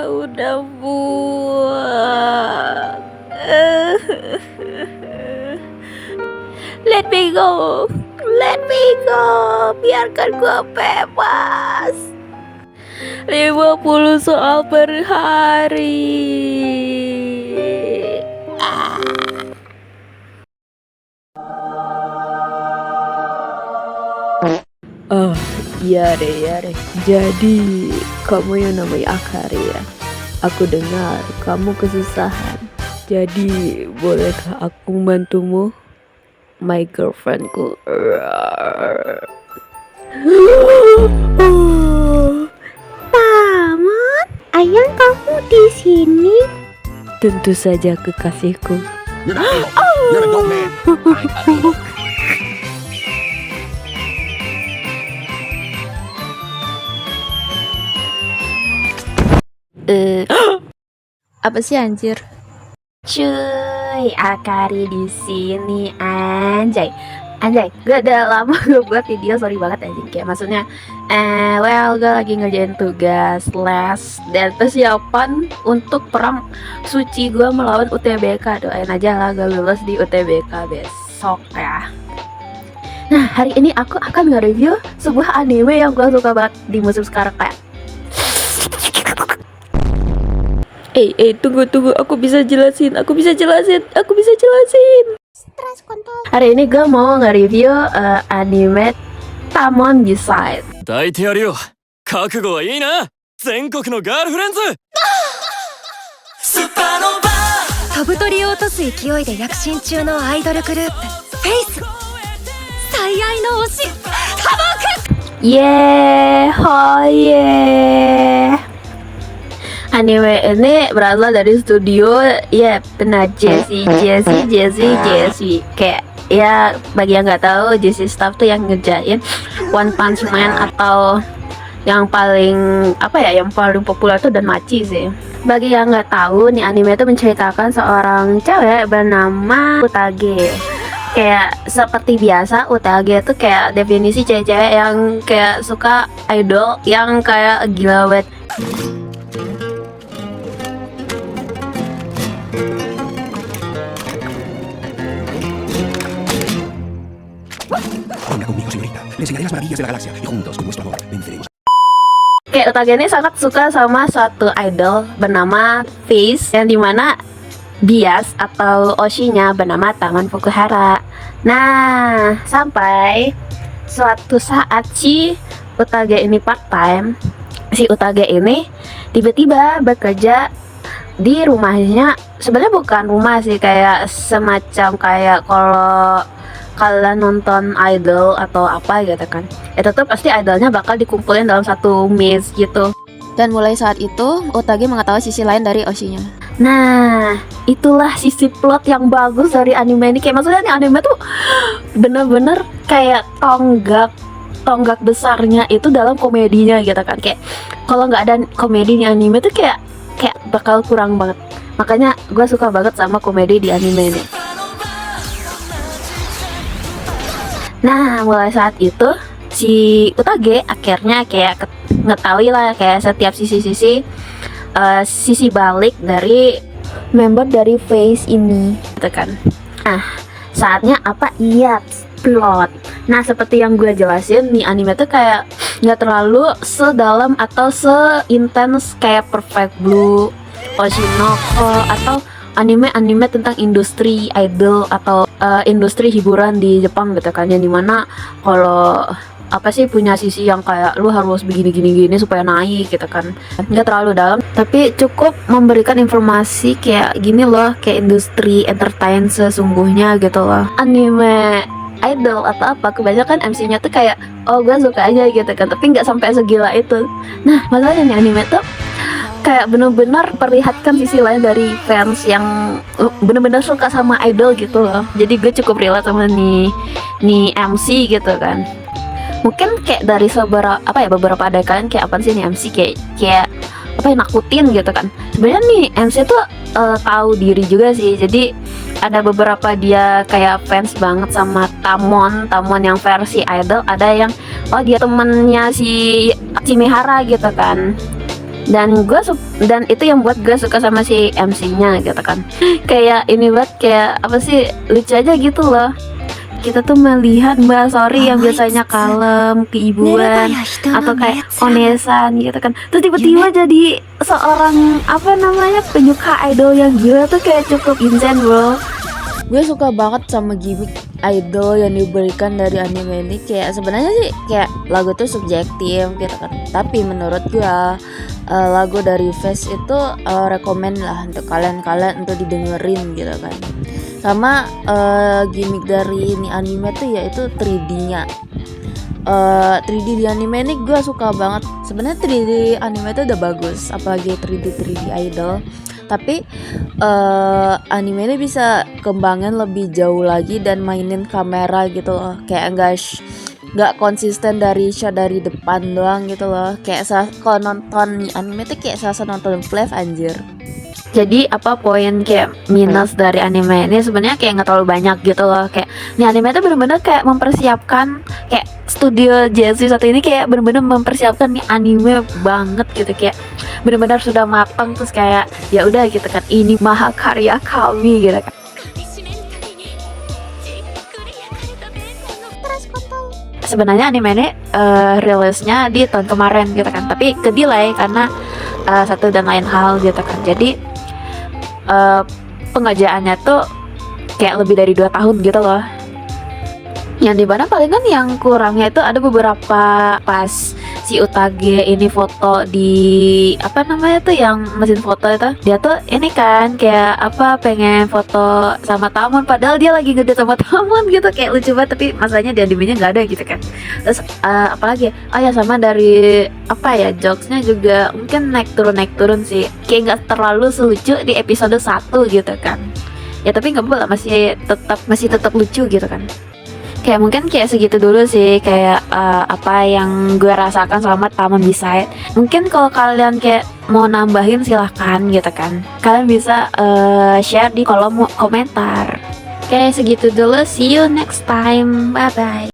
udah buang. Let me go, let me go, biarkan gua bebas. 50 soal per hari. Oh, iya deh. Jadi, kamu yang namanya Akari ya? Aku dengar kamu kesusahan. Jadi, bolehkah aku membantumu? My girlfriendku. Paman, ayang kamu di sini? Tentu saja kekasihku. You're not evil. You're a dope man. Apa sih anjir? Cuy, Akari di sini anjay. Gue udah lama gak buat video, sorry banget anjing. Kayak maksudnya, gue lagi ngerjain tugas les dan persiapan untuk perang suci gue melawan UTBK. Doain aja lah gue lulus di UTBK besok ya. Nah, hari ini aku akan nge-review sebuah anime yang gue suka banget di musim sekarang kayak. Tunggu, aku bisa jelasin. Stress kontrol. Hari ini gue mau nge-review anime Tamon Beside. 抱いてやるよ。覚悟はいいな。全国のガールフレンズ。スパノバ。飛ぶ鳥を落とす勢いで躍進中のアイドルグループフェイス。最愛の推しハモク。Anime ini berasal dari studio ya benar Jesse. Kayak ya bagi yang nggak tahu, Jesse Staff tuh yang ngerjain One Punch Man atau yang paling yang paling populer tuh Danmachi sih. Bagi yang nggak tahu, nih anime itu menceritakan seorang cewek bernama Utage. Kayak seperti biasa, Utage itu kayak definisi cewek-cewek yang kayak suka idol yang kayak gila banget. Venga conmigo, señorita. Le enseñaré las maravillas de la galaxia y juntos, con nuestro amor, venceremos. Kayak Utage ini sangat suka sama suatu idol bernama Face, yang dimana bias atau Oshinya bernama Taman Fukuhara. Nah, sampai suatu saat si Utage ini part time, si Utage ini tiba-tiba bekerja di rumahnya. Sebenarnya bukan rumah sih, kayak semacam kayak kalau kalian nonton idol atau apa gitu kan, itu tuh pasti idolnya bakal dikumpulin dalam satu maze gitu. Dan mulai saat itu Utage mengetahui sisi lain dari Oshinya. Nah, itulah sisi plot yang bagus dari anime ini. Kayak maksudnya nih anime tuh bener-bener kayak tonggak besarnya itu dalam komedinya gitu kan. Kayak kalau nggak ada komedi di anime tuh kayak bakal kurang banget. Makanya gue suka banget sama komedi di anime ini. Nah, mulai saat itu si Utage akhirnya kayak ngetahui lah kayak setiap sisi balik dari member dari Face ini gitu kan. Nah, saatnya apa? Iya, plot. Nah, seperti yang gue jelasin, nih anime tuh kayak nggak terlalu sedalam atau seintens kayak Perfect Blue, Oshinoko, atau anime tentang industri idol atau industri hiburan di Jepang gitu kan, yang dimana kalau punya sisi yang kayak lu harus begini supaya naik gitu kan. Nggak terlalu dalam, tapi cukup memberikan informasi kayak gini loh, kayak industri entertain sesungguhnya gitu loh. Anime idol atau apa kebanyakan MC-nya tuh kayak gue suka aja gitu kan, tapi nggak sampai segila itu. Nah, masalahnya nih anime tuh kayak bener-bener perlihatkan sisi lain dari fans yang bener-bener suka sama idol gitu loh. Jadi gue cukup relate sama nih MC gitu kan. Mungkin kayak dari beberapa adegan kayak apa sih nih MC kayak nakutin gitu kan. Sebenarnya nih MC tuh tahu diri juga sih. Jadi ada beberapa dia kayak fans banget sama Tamon yang versi idol. Ada yang dia temennya si Mihara gitu kan. dan itu yang buat gue suka sama si MC-nya gitu kan. Kayak ini banget, kayak apa sih, lucu aja gitu loh. Kita tuh melihat Mbak Sori yang biasanya kalem, keibuan, atau kayak onesan gitu kan, terus tiba-tiba jadi seorang apa namanya penyuka idol yang gila tuh, kayak cukup insane bro. Gue suka banget sama gimmick idol yang diberikan dari anime ini. Kayak sebenarnya sih kayak lagu tuh subjektif gitu kan, tapi menurut gue lagu dari Face itu rekomen lah untuk kalian untuk didengerin gitu kan. Sama gimmick dari ini anime tuh yaitu 3D-nya. 3D di anime ini gue suka banget. Sebenarnya 3D anime itu udah bagus, apalagi 3D idol. Tapi anime ini bisa kembangin lebih jauh lagi dan mainin kamera gitu loh. Kayak nggak konsisten dari shot dari depan doang gitu loh. Kayak kalau nonton anime tuh kayak serasa nonton live anjir. Jadi apa poin kayak minus dari anime ini sebenarnya kayak nggak terlalu banyak gitu loh. Kayak ini anime itu benar-benar kayak mempersiapkan, kayak studio JSU satu ini kayak benar-benar mempersiapkan nih anime banget gitu, kayak benar-benar sudah matang, terus kayak ya udah gitu kan, ini mahakarya kami gitu kan. Sebenarnya anime ini rilisnya di tahun kemarin gitu kan, tapi ke delay karena satu dan lain hal gitu kan. Jadi pengerjaannya tuh kayak lebih dari 2 tahun gitu loh. Yang dimana palingan yang kurangnya itu ada beberapa pas si Utage ini foto di apa namanya tuh yang mesin foto itu, dia tuh ini kan kayak apa pengen foto sama Tamon padahal dia lagi ngedate sama Tamon gitu, kayak lucu banget, tapi masalahnya di animenya nggak ada gitu kan. Terus apalagi ya sama dari apa ya, jokesnya juga mungkin naik turun sih, kayak nggak terlalu selucu di episode 1 gitu kan ya, tapi nggak apa-apa, masih tetap lucu gitu kan. Kayak mungkin kayak segitu dulu sih kayak apa yang gue rasakan selama Tamon Beside. Mungkin kalau kalian kayak mau nambahin silahkan gitu kan, kalian bisa share di kolom komentar. Kayak segitu dulu, see you next time, bye bye.